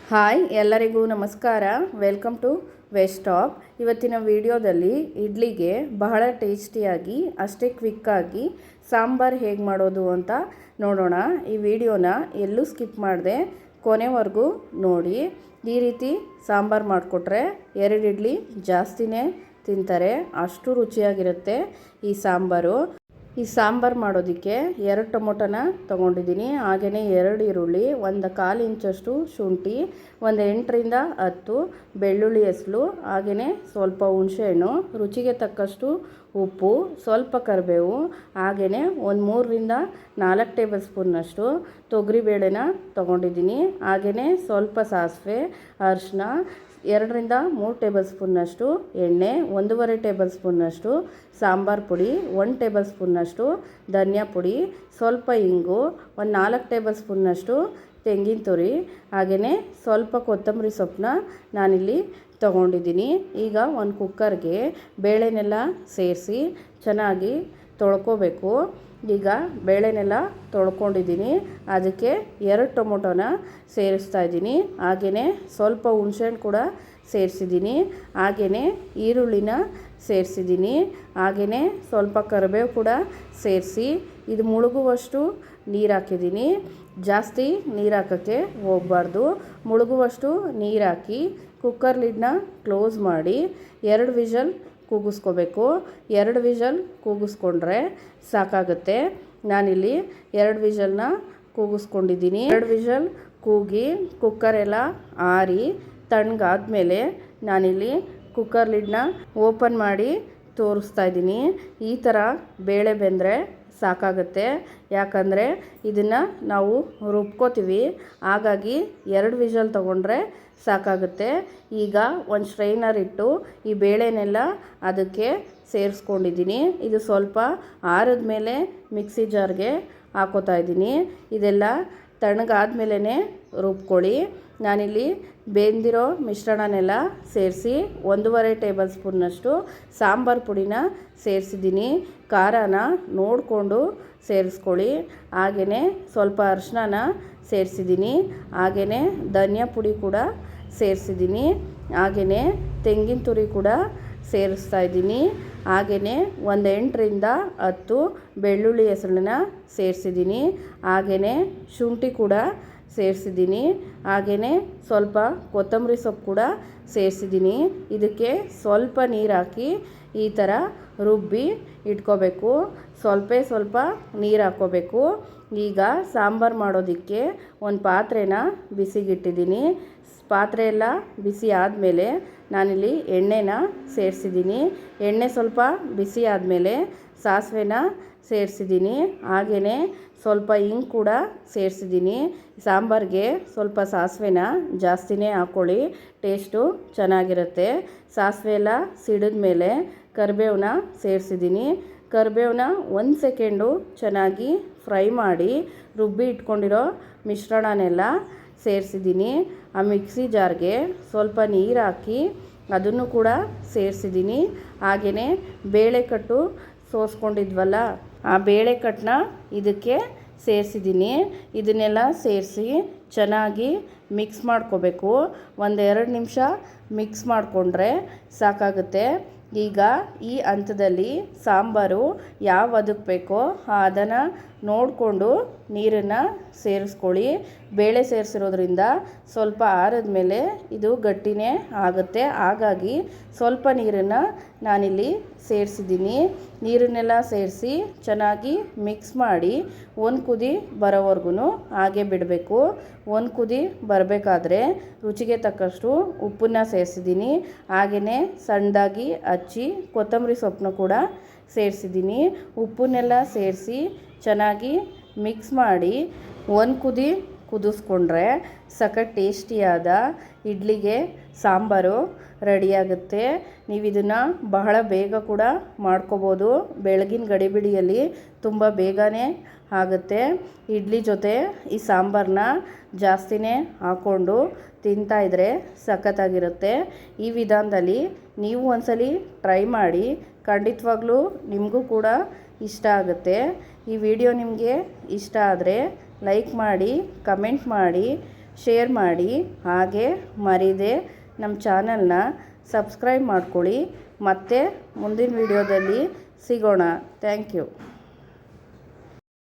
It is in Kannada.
ಹಾಯ್ ಎಲ್ಲರಿಗೂ ನಮಸ್ಕಾರ. Welcome to West Talk. ಇವತ್ತಿನ ವಿಡಿಯೋದಲ್ಲಿ ಇಡ್ಲಿಗೆ ಬಹಳ ಟೇಸ್ಟಿಯಾಗಿ ಅಷ್ಟೇ ಕ್ವಿಕ್ಕಾಗಿ ಸಾಂಬಾರು ಹೇಗೆ ಮಾಡೋದು ಅಂತ ನೋಡೋಣ. ಈ ವಿಡಿಯೋನ ಎಲ್ಲೂ ಸ್ಕಿಪ್ ಮಾಡದೆ ಕೊನೆವರೆಗೂ ನೋಡಿ. ಈ ರೀತಿ ಸಾಂಬಾರು ಮಾಡಿಕೊಟ್ರೆ 2 ಇಡ್ಲಿ ಜಾಸ್ತಿನೇ ತಿಂತಾರೆ, ಅಷ್ಟು ರುಚಿಯಾಗಿರುತ್ತೆ ಈ ಸಾಂಬಾರು. ಈ ಸಾಂಬಾರು ಮಾಡೋದಕ್ಕೆ 2 ಟೊಮೊಟೊನ ತೊಗೊಂಡಿದ್ದೀನಿ, ಹಾಗೆಯೇ 2 ಈರುಳ್ಳಿ, 1/4 ಇಂಚಷ್ಟು ಶುಂಠಿ, ಒಂದು 8ರಿಂದ 10 ಬೆಳ್ಳುಳ್ಳಿ ಹೆಸಳು, ಹಾಗೆಯೇ ಸ್ವಲ್ಪ ಹುಣಸೆಹಣ್ಣು, ರುಚಿಗೆ ತಕ್ಕಷ್ಟು ಉಪ್ಪು, ಸ್ವಲ್ಪ ಕರಿಬೇವು, ಹಾಗೆಯೇ ಒಂದು 3ರಿಂದ 4 ಟೇಬಲ್ ಸ್ಪೂನ್ನಷ್ಟು ತೊಗರಿಬೇಳೆನ ತೊಗೊಂಡಿದ್ದೀನಿ, ಹಾಗೆಯೇ ಸ್ವಲ್ಪ ಸಾಸಿವೆ, ಅರಿಶಿನ, 2ರಿಂದ 3 ಟೇಬಲ್ ಸ್ಪೂನ್ನಷ್ಟು ಎಣ್ಣೆ, 1.5 ಟೇಬಲ್ ಸ್ಪೂನ್ನಷ್ಟು ಸಾಂಬಾರು ಪುಡಿ, 1 ಟೇಬಲ್ ಸ್ಪೂನ್ನಷ್ಟು ಧನಿಯಾ ಪುಡಿ, ಸ್ವಲ್ಪ ಇಂಗು, ಒಂದು 4 ಟೇಬಲ್ ಸ್ಪೂನ್ನಷ್ಟು ತೆಂಗಿನ ತುರಿ, ಹಾಗೆಯೇ ಸ್ವಲ್ಪ ಕೊತ್ತಂಬರಿ ಸೊಪ್ಪನ್ನ ನಾನಿಲ್ಲಿ ತೊಗೊಂಡಿದ್ದೀನಿ. ಈಗ ಒಂದು ಕುಕ್ಕರ್ಗೆ ಬೇಳೆನೆಲ್ಲ ಸೇರಿಸಿ ಚೆನ್ನಾಗಿ ತೊಳ್ಕೊಬೇಕು. ಈಗ ಬೇಳೆನೆಲ್ಲ ತೊಳ್ಕೊಂಡಿದ್ದೀನಿ, ಅದಕ್ಕೆ 2 ಟೊಮೊಟೊನ ಸೇರಿಸ್ತಾ ಇದ್ದೀನಿ, ಹಾಗೆಯೇ ಸ್ವಲ್ಪ ಹುಣಸೆಹಣ್ಣು ಕೂಡ ಸೇರಿಸಿದ್ದೀನಿ, ಹಾಗೆಯೇ ಈರುಳ್ಳಿನ ಸೇರಿಸಿದ್ದೀನಿ, ಹಾಗೆಯೇ ಸ್ವಲ್ಪ ಕರಿಬೇವು ಕೂಡ ಸೇರಿಸಿ ಇದು ಮುಳುಗುವಷ್ಟು ನೀರು ಹಾಕಿದ್ದೀನಿ. ಜಾಸ್ತಿ ನೀರು ಹಾಕೋಕ್ಕೆ ಹೋಗಬಾರ್ದು, ಮುಳುಗುವಷ್ಟು ನೀರು ಹಾಕಿ ಕುಕ್ಕರ್ ಲಿಡ್ನ ಕ್ಲೋಸ್ ಮಾಡಿ 2 ವಿಷಲ್ ಕೂಗಿಸ್ಕೋಬೇಕು. 2 ವಿಷಲ್ ಕೂಗಿಸ್ಕೊಂಡ್ರೆ ಸಾಕಾಗುತ್ತೆ. ನಾನಿಲ್ಲಿ 2 ವಿಷಲ್ನ ಕೂಗಿಸ್ಕೊಂಡಿದ್ದೀನಿ. 2 ವಿಷಲ್ ಕೂಗಿ ಕುಕ್ಕರೆಲ್ಲ ಆರಿ ತಣ್ಣಗಾದ್ಮೇಲೆ ನಾನಿಲ್ಲಿ ಕುಕ್ಕರ್ ಲಿಡ್ನ ಓಪನ್ ಮಾಡಿ ತೋರಿಸ್ತಾ ಇದ್ದೀನಿ. ಈ ಥರ ಬೇಳೆ ಬೆಂದರೆ ಸಾಕಾಗುತ್ತೆ, ಯಾಕಂದರೆ ಇದನ್ನು ನಾವು ರುಬ್ಕೋತೀವಿ, ಹಾಗಾಗಿ 2 ವಿಷಲ್ ತೊಗೊಂಡ್ರೆ ಸಾಕಾಗುತ್ತೆ. ಈಗ ಒಂದು ಸ್ಟ್ರೈನರ್ ಇಟ್ಟು ಈ ಬೇಳೆನೆಲ್ಲ ಅದಕ್ಕೆ ಸೇರಿಸ್ಕೊಂಡಿದ್ದೀನಿ. ಇದು ಸ್ವಲ್ಪ ಆರಿದ ಮೇಲೆ ಮಿಕ್ಸಿ ಜಾರ್ಗೆ ಹಾಕೋತಾ ಇದ್ದೀನಿ. ಇದೆಲ್ಲ ತಣ್ಣಗಾದ್ಮೇಲೆ ರುಬ್ಕೊಳ್ಳಿ. ನಾನಿಲ್ಲಿ ಬೆಂದಿರೋ ಮಿಶ್ರಣನೆಲ್ಲ ಸೇರಿಸಿ 1.5 ಟೇಬಲ್ ಸ್ಪೂನ್ನಷ್ಟು ಸಾಂಬಾರು ಪುಡಿನ ಸೇರಿಸಿದ್ದೀನಿ. ಖಾರನ ನೋಡಿಕೊಂಡು ಸೇರಿಸ್ಕೊಳ್ಳಿ. ಹಾಗೆಯೇ ಸ್ವಲ್ಪ ಅರಿಶಿನ ಸೇರಿಸಿದ್ದೀನಿ, ಹಾಗೆಯೇ ಧನಿಯಾ ಪುಡಿ ಕೂಡ ಸೇರಿಸಿದ್ದೀನಿ, ಹಾಗೆಯೇ ತೆಂಗಿನ ತುರಿ ಕೂಡ ಸೇರಿಸ್ತಾ ಇದ್ದೀನಿ, ಹಾಗೆಯೇ ಒಂದು 8ರಿಂದ 10 ಬೆಳ್ಳುಳ್ಳಿ ಹೆಸಳನ್ನ ಸೇರಿಸಿದ್ದೀನಿ, ಹಾಗೆಯೇ ಶುಂಠಿ ಕೂಡ ಸೇರಿಸಿದ್ದೀನಿ, ಹಾಗೆಯೇ ಸ್ವಲ್ಪ ಕೊತ್ತಂಬರಿ ಸೊಪ್ಪು ಕೂಡ ಸೇರಿಸಿದ್ದೀನಿ. ಇದಕ್ಕೆ ಸ್ವಲ್ಪ ನೀರು ಹಾಕಿ ಈ ಥರ ರುಬ್ಬಿ ಇಟ್ಕೋಬೇಕು. ಸ್ವಲ್ಪ ನೀರು ಹಾಕ್ಕೋಬೇಕು. ಈಗ ಸಾಂಬಾರು ಮಾಡೋದಕ್ಕೆ ಒಂದು ಪಾತ್ರೆನ ಬಿಸಿಗಿಟ್ಟಿದ್ದೀನಿ. ಪಾತ್ರೆ ಎಲ್ಲ ಬಿಸಿ ಆದಮೇಲೆ ನಾನಿಲ್ಲಿ ಎಣ್ಣೆನ ಸೇರಿಸಿದ್ದೀನಿ. ಎಣ್ಣೆ ಸ್ವಲ್ಪ ಬಿಸಿ ಆದಮೇಲೆ ಸಾಸಿವೆನ ಸೇರಿಸಿದ್ದೀನಿ, ಹಾಗೆಯೇ ಸ್ವಲ್ಪ ಹಿಂಗೆ ಕೂಡ ಸೇರಿಸಿದ್ದೀನಿ. ಸಾಂಬಾರಿಗೆ ಸ್ವಲ್ಪ ಸಾಸಿವೆನ ಜಾಸ್ತಿನೇ ಹಾಕ್ಕೊಳ್ಳಿ, ಟೇಸ್ಟು ಚೆನ್ನಾಗಿರುತ್ತೆ. ಸಾಸಿವೆ ಎಲ್ಲ ಸಿಡಿದ ಮೇಲೆ ಕರಿಬೇವನ್ನ ಸೇರಿಸಿದ್ದೀನಿ. ಕರಿಬೇವನ್ನ 1 ಸೆಕೆಂಡು ಚೆನ್ನಾಗಿ ಫ್ರೈ ಮಾಡಿ ರುಬ್ಬಿ ಇಟ್ಕೊಂಡಿರೋ ಮಿಶ್ರಣನೆಲ್ಲ ಸೇರಿಸಿದ್ದೀನಿ. ಆ ಮಿಕ್ಸಿ ಜಾರ್ಗೆ ಸ್ವಲ್ಪ ನೀರು ಹಾಕಿ ಅದನ್ನು ಕೂಡ ಸೇರಿಸಿದ್ದೀನಿ, ಹಾಗೆಯೇ ಬೇಳೆಕಟ್ಟು ಸೋಸ್ಕೊಂಡಿದ್ವಲ್ಲ ಆ ಬೇಳೆಕಟ್ಟನ್ನ ಇದಕ್ಕೆ ಸೇರಿಸಿದ್ದೀನಿ. ಇದನ್ನೆಲ್ಲ ಸೇರಿಸಿ ಚೆನ್ನಾಗಿ ಮಿಕ್ಸ್ ಮಾಡ್ಕೋಬೇಕು. 1-2 ನಿಮಿಷ ಮಿಕ್ಸ್ ಮಾಡಿಕೊಂಡ್ರೆ ಸಾಕಾಗುತ್ತೆ. ಈಗ ಈ ಹಂತದಲ್ಲಿ ಸಾಂಬಾರು ಯಾವ ಅದಕ್ಕೆ ಬೇಕೋ ಅದನ್ನು ನೋಡಿಕೊಂಡು ನೀರನ್ನು ಸೇರಿಸ್ಕೊಳ್ಳಿ. ಬೇಳೆ ಸೇರಿಸಿರೋದ್ರಿಂದ ಸ್ವಲ್ಪ ಆರಿದ ಮೇಲೆ ಇದು ಗಟ್ಟಿನೇ ಆಗುತ್ತೆ, ಹಾಗಾಗಿ ಸ್ವಲ್ಪ ನೀರನ್ನು ನಾನಿಲ್ಲಿ ಸೇರಿಸಿದ್ದೀನಿ. ನೀರನ್ನೆಲ್ಲ ಸೇರಿಸಿ ಚೆನ್ನಾಗಿ ಮಿಕ್ಸ್ ಮಾಡಿ 1 ಕುದಿ ಬರೋವರೆಗೂ ಹಾಗೆ ಬಿಡಬೇಕು. 1 ಕುದಿ ಬರಬೇಕಾದ್ರೆ ರುಚಿಗೆ ತಕ್ಕಷ್ಟು ಉಪ್ಪನ್ನ ಸೇರಿಸಿದ್ದೀನಿ, ಹಾಗೆಯೇ ಸಣ್ಣದಾಗಿ ಹಚ್ಚಿ ಕೊತ್ತಂಬರಿ ಸೊಪ್ಪನ್ನು ಕೂಡ ಸೇರಿಸಿದ್ದೀನಿ. ಉಪ್ಪನ್ನೆಲ್ಲ ಸೇರಿಸಿ ಚೆನ್ನಾಗಿ ಮಿಕ್ಸ್ ಮಾಡಿ 1 ಕುದಿ ಕುದಿಸ್ಕೊಂಡ್ರೆ ಸಖತ್ ಟೇಸ್ಟಿಯಾದ ಇಡ್ಲಿಗೆ ಸಾಂಬಾರು ರೆಡಿಯಾಗುತ್ತೆ. ನೀವು ಇದನ್ನು ಬಹಳ ಬೇಗ ಕೂಡ ಮಾಡ್ಕೋಬೋದು. ಬೆಳಗಿನ ಗಡಿಬಿಡಿಯಲ್ಲಿ ತುಂಬ ಬೇಗನೆ ಆಗುತ್ತೆ. ಇಡ್ಲಿ ಜೊತೆ ಈ ಸಾಂಬಾರನ್ನ ಜಾಸ್ತಿನೇ ಹಾಕ್ಕೊಂಡು ತಿಂತಾಯಿದ್ರೆ ಸಖತ್ತಾಗಿರುತ್ತೆ. ಈ ವಿಧಾನದಲ್ಲಿ ನೀವು ಒಂದ್ಸಲಿ ಟ್ರೈ ಮಾಡಿ, ಖಂಡಿತವಾಗ್ಲೂ ನಿಮಗೂ ಕೂಡ ಇಷ್ಟ ಆಗುತ್ತೆ. ಈ ವಿಡಿಯೋ ನಿಮಗೆ ಇಷ್ಟ ಆದರೆ ಲೈಕ್ ಮಾಡಿ, ಕಮೆಂಟ್ ಮಾಡಿ, ಶೇರ್ ಮಾಡಿ, ಹಾಗೆ ಮರಿದೆ ನಮ್ಮ ಚಾನಲ್ನ ಸಬ್ಸ್ಕ್ರೈಬ್ ಮಾಡ್ಕೊಳ್ಳಿ. ಮತ್ತೆ ಮುಂದಿನ ವಿಡಿಯೋದಲ್ಲಿ ಸಿಗೋಣ. Thank you.